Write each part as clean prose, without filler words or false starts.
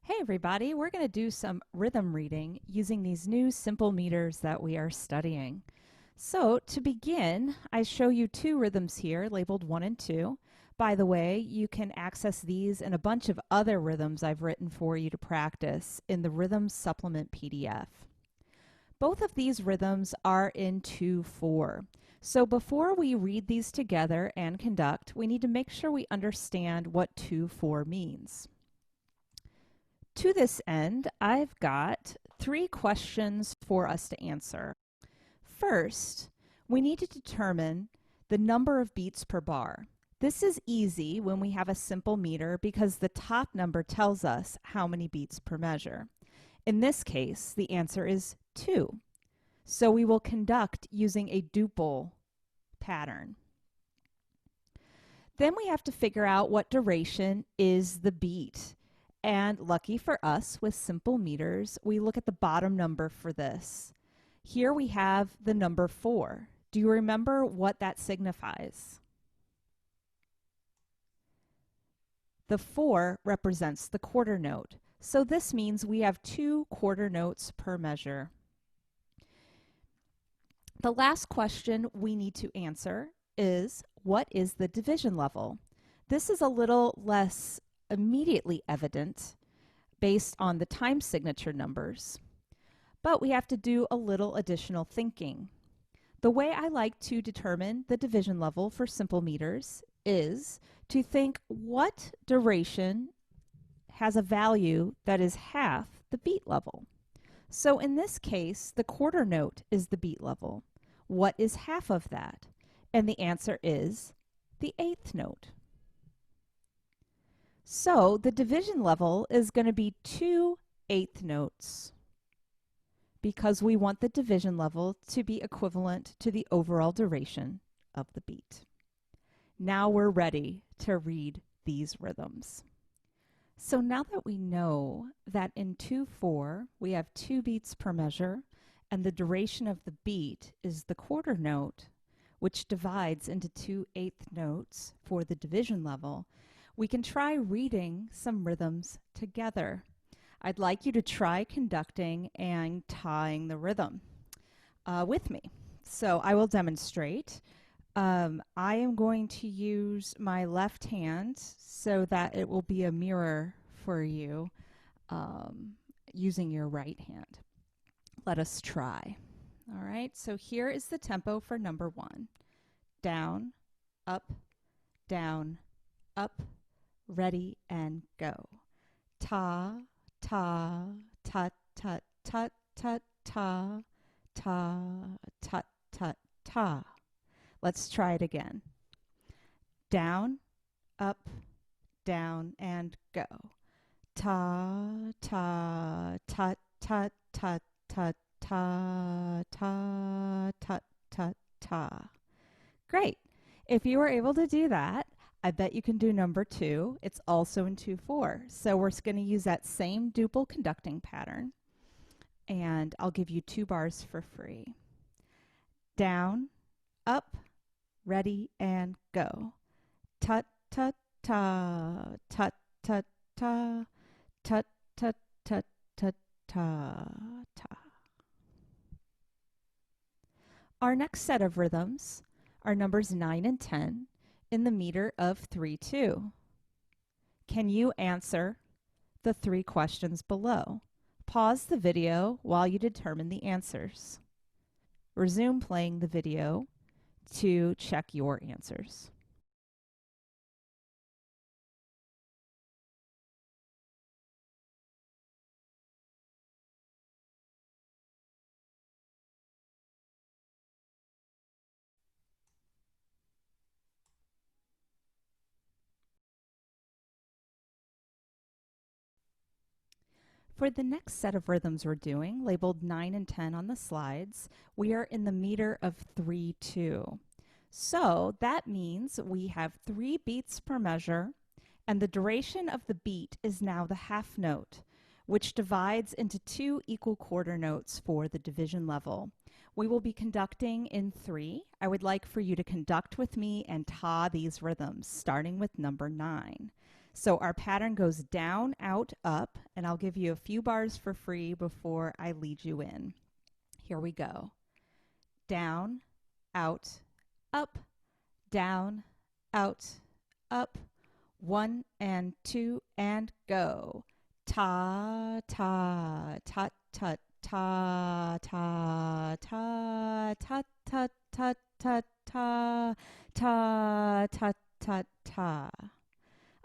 Hey everybody, we're going to do some rhythm reading using these new simple meters that we are studying. So to begin, I show you two rhythms here labeled 1 and 2. By the way, you can access these and a bunch of other rhythms I've written for you to practice in the Rhythm Supplement PDF. Both of these rhythms are in 2/4. So before we read these together and conduct, we need to make sure we understand what 2/4 means. To this end, I've got 3 questions for us to answer. First, we need to determine the number of beats per bar. This is easy when we have a simple meter because the top number tells us how many beats per measure. In this case, the answer is 2. So we will conduct using a duple pattern. Then we have to figure out what duration is the beat. And lucky for us, with simple meters, we look at the bottom number for this. Here we have the number 4. Do you remember what that signifies? The 4 represents the quarter note. So this means we have 2 quarter notes per measure. The last question we need to answer is, what is the division level? This is a little less immediately evident based on the time signature numbers, but we have to do a little additional thinking. The way I like to determine the division level for simple meters is to think what duration has a value that is half the beat level. So in this case, the quarter note is the beat level. What is half of that? And the answer is the 8th note. So the division level is going to be 2 8th notes because we want the division level to be equivalent to the overall duration of the beat. Now we're ready to read these rhythms. So now that we know that in 2/4 we have 2 beats per measure and the duration of the beat is the quarter note, which divides into 2 8th notes for the division level, we can try reading some rhythms together. I'd like you to try conducting and tying the rhythm with me. So I will demonstrate. I am going to use my left hand so that it will be a mirror for you using your right hand. Let us try. All right, so here is the tempo for number 1. Down, up, up, ready, and go. Ta, ta, tut, tut, tut, tut, ta, ta, tut, tut, ta. Let's try it again. Down, up, down, and go. Ta, ta, tut, tut, tut, tut, ta, ta, tut, tut, ta. Great. If you were able to do that, I bet you can do number 2. It's also in 2/4. So we're going to use that same duple conducting pattern. And I'll give you 2 bars for free. Down, up, ready, and go. Tut, tut, ta, tut, tut, ta, tut, tut, tut, tut, ta, ta. Our next set of rhythms are numbers 9 and 10 in the meter of 3/2. Can you answer the 3 questions below? Pause the video while you determine the answers. Resume playing the video to check your answers. For the next set of rhythms we're doing, labeled 9 and 10 on the slides, we are in the meter of 3/2. So that means we have 3 beats per measure, and the duration of the beat is now the half note, which divides into 2 equal quarter notes for the division level. We will be conducting in 3. I would like for you to conduct with me and ta these rhythms, starting with number 9. So our pattern goes down, out, up, and I'll give you a few bars for free before I lead you in. Here we go. Down, out, up, down, out, up. 1 and 2 and go. Ta, ta, ta, ta, ta, ta, ta, ta, ta, ta, ta, ta, ta, ta, ta, ta.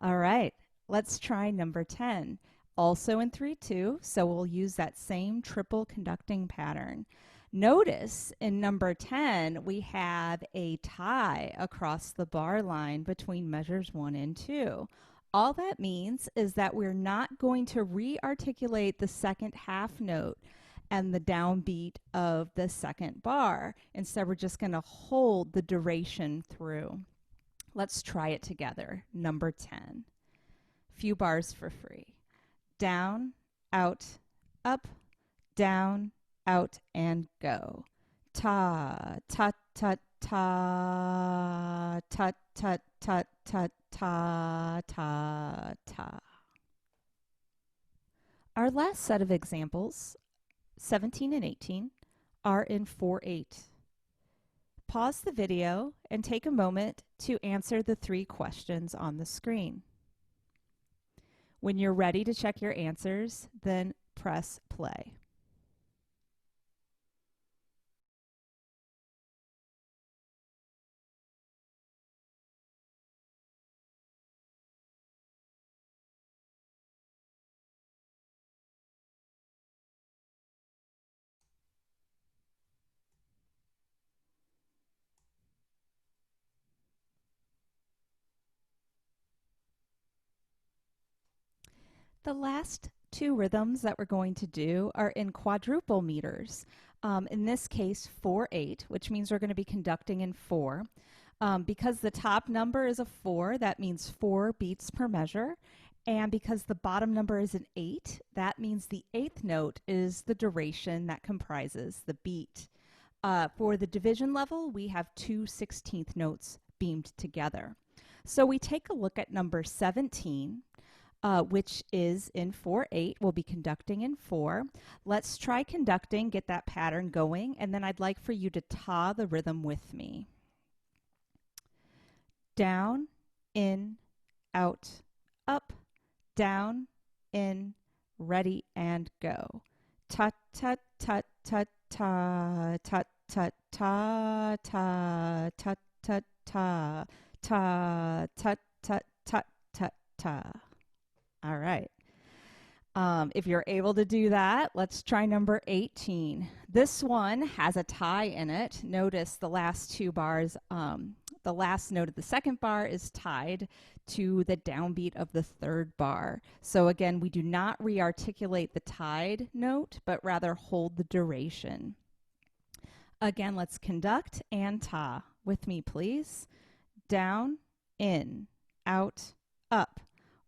All right, let's try number 10. Also in 3/2, so we'll use that same triple conducting pattern. Notice in number 10, we have a tie across the bar line between measures 1 and 2. All that means is that we're not going to re-articulate the second half note and the downbeat of the second bar. Instead, we're just going to hold the duration through. Let's try it together. Number 10. Few bars for free. Down, out, up, down, out, and go. Ta, ta, ta, ta, ta, ta, ta, ta, ta, ta, ta. Our last set of examples, 17 and 18, are in 4/8. Pause the video and take a moment to answer the 3 questions on the screen. When you're ready to check your answers, then press play. The last 2 rhythms that we're going to do are in quadruple meters. In this case, 4/8, which means we're going to be conducting in 4. Because the top number is a 4, that means 4 beats per measure. And because the bottom number is an 8, that means the 8th note is the duration that comprises the beat. For the division level, we have 2 16th notes beamed together. So we take a look at number 17. Which is in 4/8. We'll be conducting in 4. Let's try conducting, get that pattern going, and then I'd like for you to ta the rhythm with me. Down, in, out, up, down, in, ready, and go. Ta ta ta ta ta ta ta ta ta ta ta ta ta ta ta ta ta ta. All right. If you're able to do that, let's try number 18. This one has a tie in it. Notice the last 2 bars, the last note of the second bar is tied to the downbeat of the third bar. So again, we do not re-articulate the tied note, but rather hold the duration. Again, let's conduct and ta. With me, please. Down, in, out, up.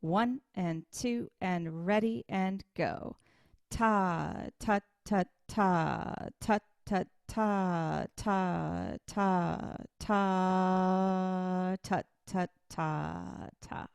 1 and 2 and ready and go. Ta ta ta ta ta ta ta ta ta ta ta ta ta ta.